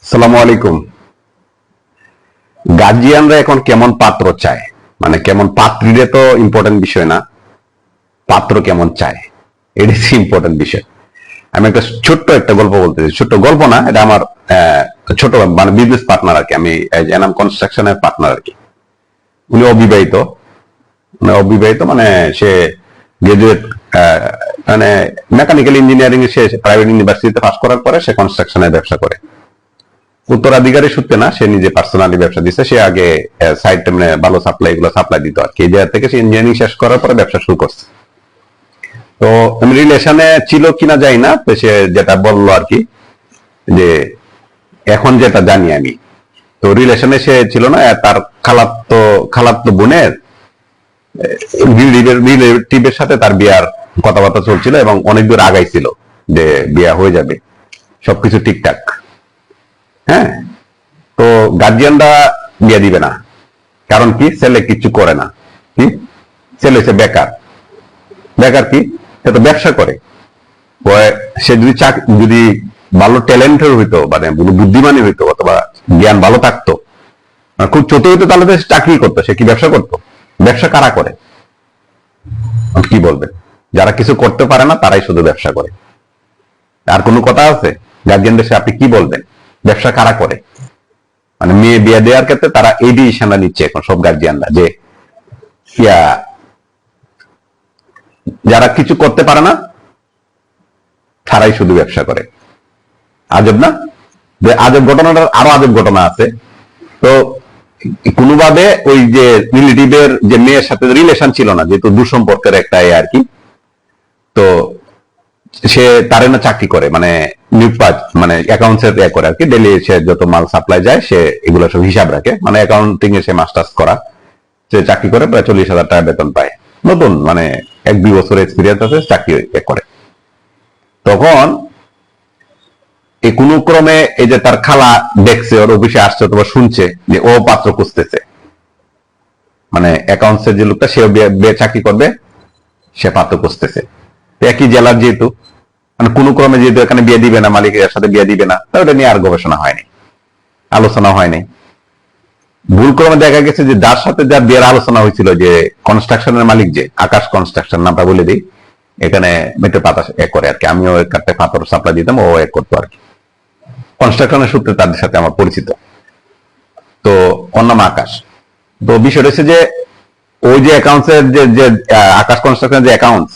সালামু আলাইকুম। গার্জিয়ানরা এখন কেমন পাত্র চায়, মানে কেমন পাত্রীরে তো ইম্পর্টেন্ট বিষয় না, পাত্র কেমন চায় এটাই ইম্পর্টেন্ট বিষয়। আমি একটা ছোট্ট একটা গল্প বলতে চাই, ছোট্ট গল্প না, এটা আমার ছোট মানে বিজনেস পার্টনার আর কি, আমি এনাম কনস্ট্রাকশনের পার্টনার আর কি। উনি অবিবাহিত, মানে সে গ্রাজুয়েট, মানে মেকানিক্যাল ইঞ্জিনিয়ারিং এ সে প্রাইভেট ইউনিভার্সিটিতে পাস করার পরে সে কনস্ট্রাকশনের ব্যবসা করে। উত্তরাধিকারী সূত্রে না, সে নিজে পার্সোনালি ব্যবসা দিচ্ছে। সে আগে সাইড মানে ভালো সাপ্লাই এগুলো সাপ্লাই দিত আর কি। এই জায়গা থেকে সে ইঞ্জিনিয়ারিং শেষ করার পরে ব্যবসা শুরু করছে। তো আমি রিলেশনে ছিল কিনা যাই না, তো সে যেটা বললো আর কি, যে এখন যেটা জানি আমি, তো রিলেশনে সে ছিল না, তার খালাতো বোনের রিলেটিভের সাথে তার বিয়ার কথাবার্তা চলছিল এবং অনেক দূর আগাইছিল যে বিয়া হয়ে যাবে, সবকিছু ঠিকঠাক। হ্যাঁ, তো গার্জিয়ানরা বিয়ে দিবে না, কারণ কি ছেলে কিছু করে না। কি ছেলে হচ্ছে বেকার। বেকার কি, সে তো ব্যবসা করে। সে যদি ভালো ট্যালেন্টের হইতো, মানে বুদ্ধিমানী হইতো অথবা জ্ঞান ভালো থাকতো, খুব চতুর হইতো, তাহলে সে চাকরি করতো। সে কি ব্যবসা করতো? ব্যবসা কারা করে কি বলবেন? যারা কিছু করতে পারে না তারাই শুধু ব্যবসা করে। আর কোনো কথা আছে? গার্জিয়ানদের আপনি কি বলবেন? ব্যবসা কারা করে? মানে মেয়ে বিয়ে দেওয়ার ক্ষেত্রে তারা এই ডিসিশনটা নিচ্ছে এখন সব গার্জিয়ানরা, যে যারা কিছু করতে পারে না তারাই শুধু ব্যবসা করে। আজব না? যে আজব ঘটনাটার আরো আজব ঘটনা আছে। তো কোনোভাবে ওই যে রিলেটিভের যে মেয়ের সাথে রিলেশন ছিল না, যেহেতু দুঃসম্পর্কের একটা আর কি, তো সে তারে না চাকরি করে, মানে মানে অ্যাকাউন্টস এর করে আর কি। ডেলি সে যত মাল সাপ্লাই যায় সে এগুলো সব হিসাব রাখে, মানে অ্যাকাউন্টিং এ সে মাস্টার্স করা। সে চাকরি করে, প্রায় 40,000 টাকা বেতন পায়। নতুন, মানে 1-2 বছর এক্সপিরিয়েন্স আছে, চাকরি করে। তখন এই কোন ক্রমে এই যে তার খালা দেখছে, ওর অফিসে আসছে অথবা শুনছে যে ও পাত্র খুঁজতেছে, মানে অ্যাকাউন্টস এর যে লোকটা সে চাকরি করবে, সে পাত্র খুঁজতেছে। একই জেলার যেহেতু, মানে কোন ক্রমে যেহেতু এখানে বিয়ে দিবে না, মালিকের সাথে বিয়ে দিবে না, ওটা নিয়ে আর গবেষণা হয়নি, আলোচনা হয়নি। ভুল ক্রমে দেখা গেছে যে যার সাথে যার বিয়ের আলোচনা হয়েছিল, যে কনস্ট্রাকশনের মালিক, যে আকাশ কনস্ট্রাকশন নামটা বলে দিই, এখানে মেট্রো পাতা করে আর কি। আমিও এক কাটতে পাথর সাপ্লাই দিতাম, ও এক করতো আর কি। কনস্ট্রাকশনের সূত্রে তাদের সাথে আমার পরিচিত। তো ওর নাম আকাশ। তো বিষয় হচ্ছে যে ওই যে অ্যাকাউন্টসের যে আকাশ কনস্ট্রাকশনের যে অ্যাকাউন্টস,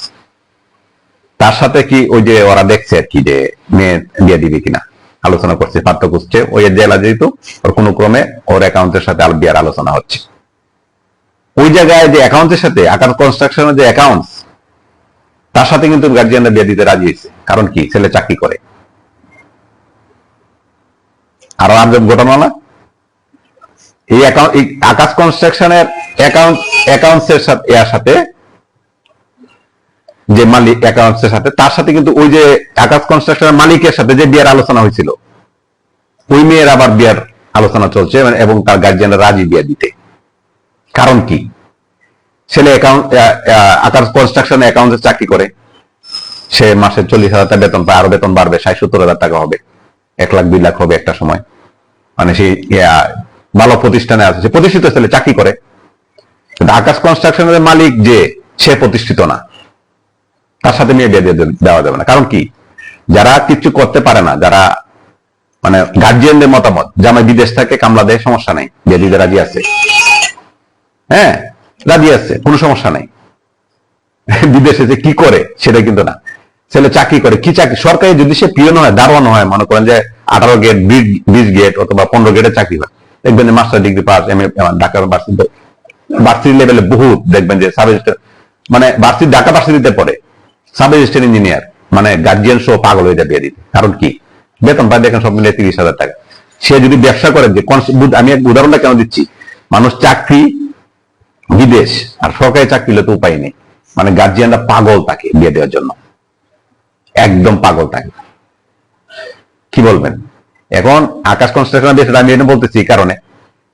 তার সাথে কি ওই যে ওরা দেখছে আর কি, যে মেয়ে দিয়ে দিবে কিনা, আলোচনা করছে, পাত্র খুঁজছে। ওই জেলা যেহেতু, ওর কোনো ক্রমে ওর অ্যাকাউন্টের সাথে বিয়ার আলোচনা হচ্ছে। ওই জায়গায় যে অ্যাকাউন্টের সাথে আকাশ কনস্ট্রাকশনের যে অ্যাকাউন্টস, তার সাথে কিন্তু গার্জিয়ানরা বিয়ে দিতে রাজি হয়েছে। কারণ কি, ছেলে চাকরি করে। আরো আজব ঘটনা না? এই আকাশ কনস্ট্রাকশনের অ্যাকাউন্টসের সাথে যে মালিক অ্যাকাউন্টসের সাথে, তার সাথে কিন্তু ওই যে আকাশ কনস্ট্রাকশনের মালিকের সাথে যে বিয়ের আলোচনা হয়েছিল, ওই মেয়ের আবার বিয়ের আলোচনা চলছে, এবং তার গার্জিয়ানরা রাজি বিয়ে দিতে। কারণ কি, ছেলে আকাশ কনস্ট্রাকশন অ্যাকাউন্টে চাকরি করে, সে মাসে 40,000 টাকা বেতন পায়, আরো বেতন বাড়বে, 60-70,000 টাকা হবে, 1 লাখ 2 লাখ হবে একটা সময়। মানে সেই ভালো প্রতিষ্ঠানে আছে, সে প্রতিষ্ঠিত ছেলে, চাকরি করে। আকাশ কনস্ট্রাকশনের মালিক যে, সে প্রতিষ্ঠিত না, তার সাথে মেয়ে বিয়ে দেওয়া যাবে না। কারণ কি, যারা কিছু করতে পারে না, যারা মানে গার্জিয়ানদের মতামত, জামাই বিদেশ থেকে কামলা দেয়, সমস্যা নেই, বিয়ে দিতে রাজি আছে। হ্যাঁ, রাজি আছে, কোনো সমস্যা নাই। বিদেশে যে কি করে সেটা কিন্তু না, ছেলে চাকরি করে। কি চাকরি? সরকারি, যদি সে পিয়ন হয়, দারোয়ান হয়, মনে করেন যে 18 গেট 20 গেট অথবা 15 গেটের চাকরি হয়, দেখবেন যে master degree pass, Dhaka varsity লেভেলে বহুত দেখবেন যে সাব রেজিস্ট্রার, মানে ঢাকা ভার্সিটিতে পড়ে সাব রেজিস্ট্রার ইঞ্জিনিয়ার, মানে গার্জিয়ান সহ পাগল হয়ে যাবে দিতে। কারণ কি, বেতন পায় দেখেন সব মিলে 30,000 টাকা। সে যদি ব্যবসা করে, যে আমি এক উদাহরণটা কেন দিচ্ছি, মানুষ চাকরি বিদেশ আর সরকারি চাকরি হলে তো উপায় নেই, মানে গার্জিয়ানরা পাগল তাকে বিয়ে দেওয়ার জন্য, একদম পাগল থাকে। কি বলবেন? এখন আকাশ কনস্ট্রাকশন বিষয়টা আমি এটা বলতেছি কারণে,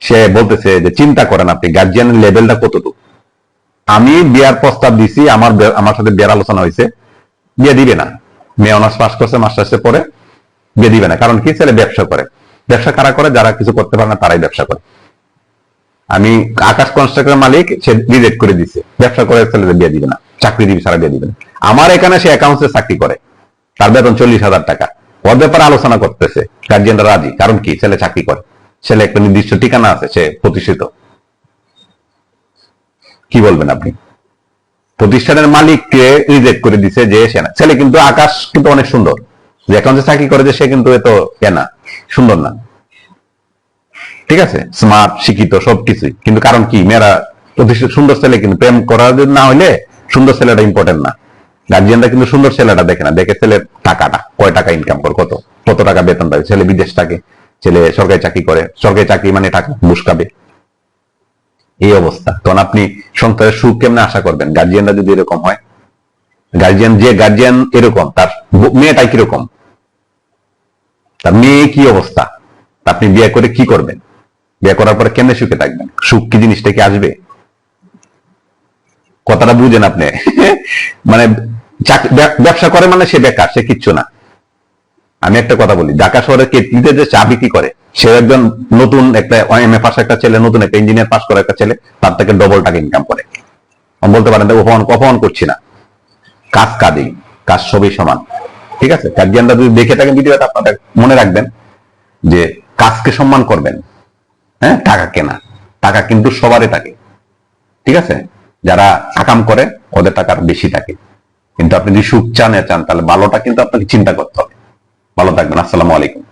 সে বলতেছে যে চিন্তা করেন আপনি গার্জিয়ানের লেভেলটা কতটুকু। আমি বিয়ার প্রস্তাব দিছি, আমার সাথে বিয়ার আলোচনা হয়েছে, বিয়ে দিবে না। মেয়ে অনার্স পাস করছে, মাস্টার্সে পড়ে, বিয়ে দিবে না। কারণ কি, ছেলে ব্যবসা করে। ব্যবসা কারা করে? যারা কিছু করতে পারে না তারাই ব্যবসা করে। আমি আকাশ কনস্ট্রাক্টর মালিক, সে রিজেক্ট করে দিছে, ব্যবসা করে ছেলেদের বিয়ে দিবে না, চাকরি দিবে, সারা বিয়ে দিবে না। আমার এখানে সে অ্যাকাউন্টসে চাকরি করে, তার বেতন 40,000 টাকা, ওর ব্যাপারে আলোচনা করতেছে, গার্জিয়ানরা রাজি। কারণ কি? ছেলে চাকরি করে, ছেলে একটা নির্দিষ্ট ঠিকানা আছে, সে প্রতিষ্ঠিত। কি বলবেন আপনি? প্রতিষ্ঠানের মালিককে রিজেক্ট করে দিছে যে সে না। ছেলে কিন্তু আকাশ কিন্তু অনেক সুন্দর, যে অ্যাকাউন্টে চাকরি করে, যে সে কিন্তু এত কেনা সুন্দর না, ঠিক আছে, স্মার্ট, শিক্ষিত, সবকিছুই। কিন্তু কারণ কি? মেয়েরা প্রতিষ্ঠিত সুন্দর ছেলে কিন্তু প্রেম করার না হইলে সুন্দর ছেলেটা ইম্পর্টেন্ট না। গার্জিয়ানরা কিন্তু সুন্দর ছেলেটা দেখে না, দেখে ছেলের টাকাটা, কয় টাকা ইনকাম করে, কত কত টাকা বেতন পায়। ছেলে বিদেশ থাকে, ছেলে সরকারি চাকরি করে, সরকারি চাকরি মানে টাকা ঘুষ খাবে, এই অবস্থা। তখন আপনি সংসারের সুখ কেমনে আশা করবেন? গার্জিয়ানরা যদি এরকম হয়, গার্জিয়ান এরকম, তার মেয়েটাই কিরকম, তার মেয়ে কি অবস্থা, আপনি বিয়ে করে কি করবেন? বিয়ে করার পরে কেমনে সুখে থাকবেন? সুখ কি জিনিসটা কি আসবে? কথাটা বুঝেন আপনি। মানে ব্যবসা করে মানে সে বেকার, সে কিচ্ছু না। আমি একটা কথা বলি, ঢাকা শহরে কেটলিতে যে চা বিক্রি করে, সে একজন নতুন একটা এমএ পাস একটা ছেলে, নতুন একটা ইঞ্জিনিয়ার পাস করা একটা ছেলে, তার থেকে ডবল টাকা ইনকাম করে। বলতে পারেন অপমান করছি না, কাজ কাজেই, কাজ সবই সমান, ঠিক আছে। গার্জিয়ানরা যদি দেখে থাকেন ভিডিওটা, আপনাদের মনে রাখবেন যে কাজকে সম্মান করবেন, হ্যাঁ, টাকা কেনা, টাকা কিন্তু সবারই থাকে, ঠিক আছে। যারা আকাম করে ওদের টাকার বেশি থাকে। কিন্তু আপনি যদি সুখ চান তাহলে ভালোটা কিন্তু আপনাকে চিন্তা করতে হবে। ভালো থাকবেন। আসসালামু আলাইকুম।